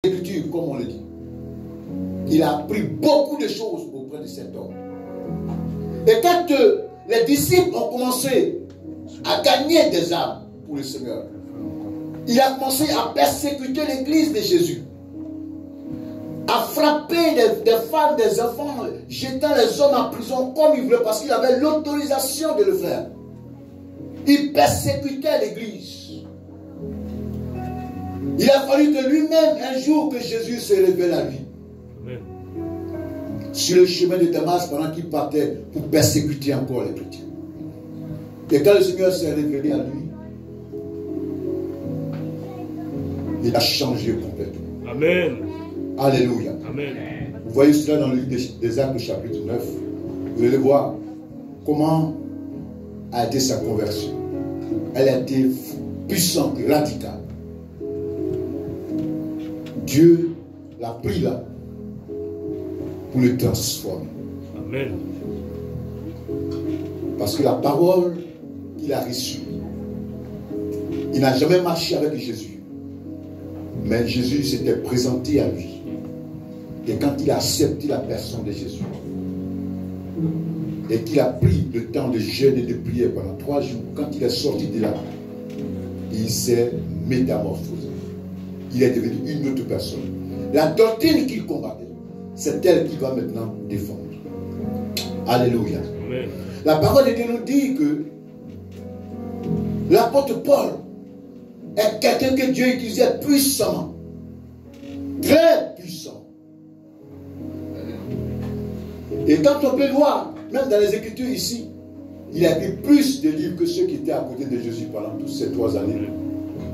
l'Écriture, comme on le dit. Il a appris beaucoup de choses auprès de cet homme. Et quand les disciples ont commencé à gagner des âmes pour le Seigneur, il a commencé à persécuter l'église de Jésus, à frapper des femmes, des enfants, jetant les hommes en prison comme il voulait, parce qu'il avait l'autorisation de le faire. Il persécutait l'église. Il a fallu que lui-même, un jour, que Jésus se révèle à lui. Amen. Sur le chemin de Damas, pendant qu'il partait pour persécuter encore les chrétiens. Et quand le Seigneur s'est révélé à lui, il a changé complètement. Amen. Alléluia. Amen. Vous voyez cela dans le livre des Actes, chapitre 9. Vous allez voir comment a été sa conversion. Elle a été puissante, radicale. Dieu l'a pris là pour le transformer. Amen. Parce que la parole qu'il a reçue, il n'a jamais marché avec Jésus. Mais Jésus s'était présenté à lui. Et quand il a accepté la personne de Jésus, et qu'il a pris le temps de jeûne et de prière pendant 3 jours, quand il est sorti de là, il s'est métamorphosé. Il est devenu une autre personne. La doctrine qu'il combattait, c'est elle qui va maintenant défendre. Alléluia. Amen. La parole de Dieu nous dit que l'apôtre Paul est quelqu'un que Dieu utilisait puissamment. Très puissant. Et quand on peut voir, même dans les Écritures ici, il a écrit plus de livres que ceux qui étaient à côté de Jésus pendant toutes ces 3 années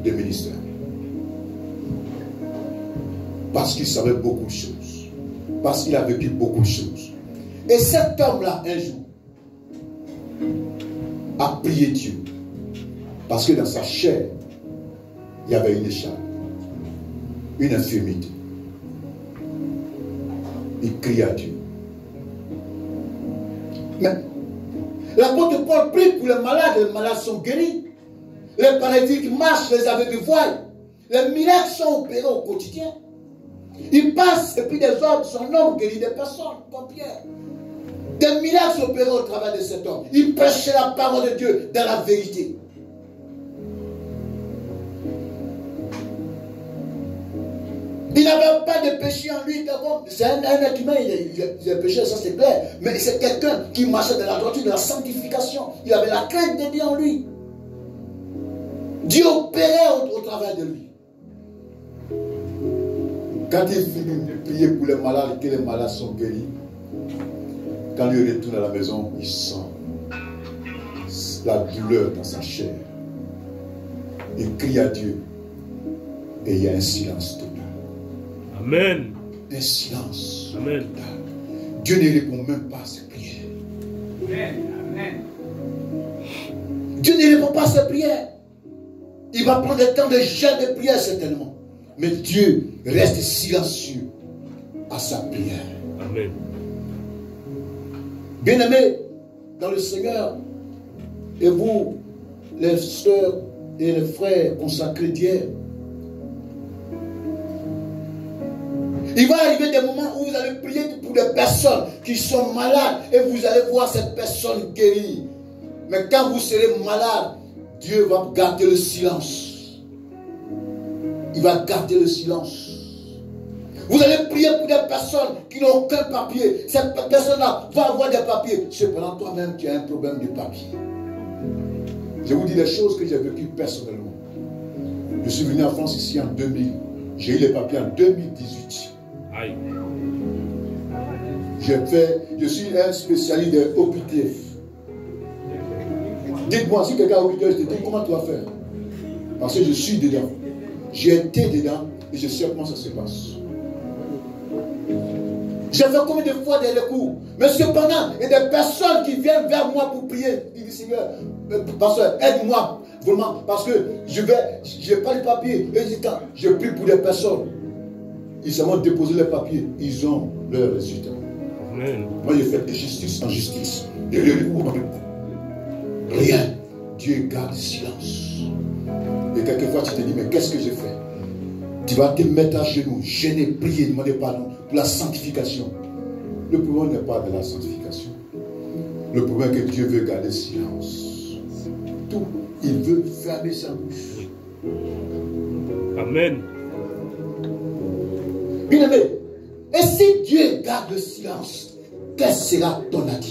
de ministère. Parce qu'il savait beaucoup de choses. Parce qu'il a vécu beaucoup de choses. Et cet homme-là, un jour, a prié Dieu. Parce que dans sa chair, il y avait une écharpe, une infirmité. Il crie à Dieu. Mais l'apôtre Paul prie pour les malades sont guéris. Les paralytiques marchent, les aveugles voient. Les miracles sont opérés au quotidien. Il passe et puis des hommes, son homme guérit des personnes comme Pierre. Des miracles s'opéraient au travers de cet homme. Il prêchait la parole de Dieu dans la vérité. Il n'avait pas de péché en lui. C'est un être humain, il a péché, ça c'est clair. Mais c'est quelqu'un qui marchait dans la droiture, de la sanctification. Il avait la crainte de Dieu en lui. Dieu opérait au travers de lui. Quand il finit de prier pour les malades, que les malades sont guéris, quand il retourne à la maison, il sent la douleur dans sa chair. Il crie à Dieu. Et il y a un silence total. Amen. Un silence. Amen. Total. Dieu ne répond même pas à ses prières. Amen. Dieu ne répond pas à ses prières. Il va prendre le temps de jeûne de prière certainement. Mais Dieu reste silencieux à sa prière. Amen. Bien-aimés dans le Seigneur, et vous, les sœurs et les frères consacrés d'hier, il va arriver des moments où vous allez prier pour des personnes qui sont malades et vous allez voir cette personne guérie. Mais quand vous serez malade, Dieu va garder le silence. Il va garder le silence. Vous allez prier pour des personnes qui n'ont aucun papier. Cette personne-là va avoir des papiers. Cependant, toi-même, tu as un problème de papier. Je vous dis les choses que j'ai vécues personnellement. Je suis venu en France ici en 2000. J'ai eu les papiers en 2018. Aïe. Je suis un spécialiste de OPTF. Dites-moi, si quelqu'un a OPTF, je te dis comment tu vas faire. Parce que je suis dedans. J'ai été dedans et je sais comment ça se passe. J'ai fait combien de fois des recours. Mais cependant, il y a des personnes qui viennent vers moi pour prier. Ils disent, Seigneur, pasteur, aide-moi. Vraiment, parce que je n'ai pas de papier. Et je prie pour des personnes. Ils m'ont déposé les papiers. Ils ont leurs résultats. Amen. Moi, je fais de justice en justice. Rien. Dieu garde silence. Et quelquefois, tu te dis, mais qu'est-ce que j'ai fait? Tu vas te mettre à genoux, gêner, prier, demander pardon pour la sanctification. Le problème n'est pas de la sanctification. Le problème est que Dieu veut garder silence. Tout, il veut fermer sa bouche. Amen. Bien aimé, et si Dieu garde le silence, quelle sera ton attitude?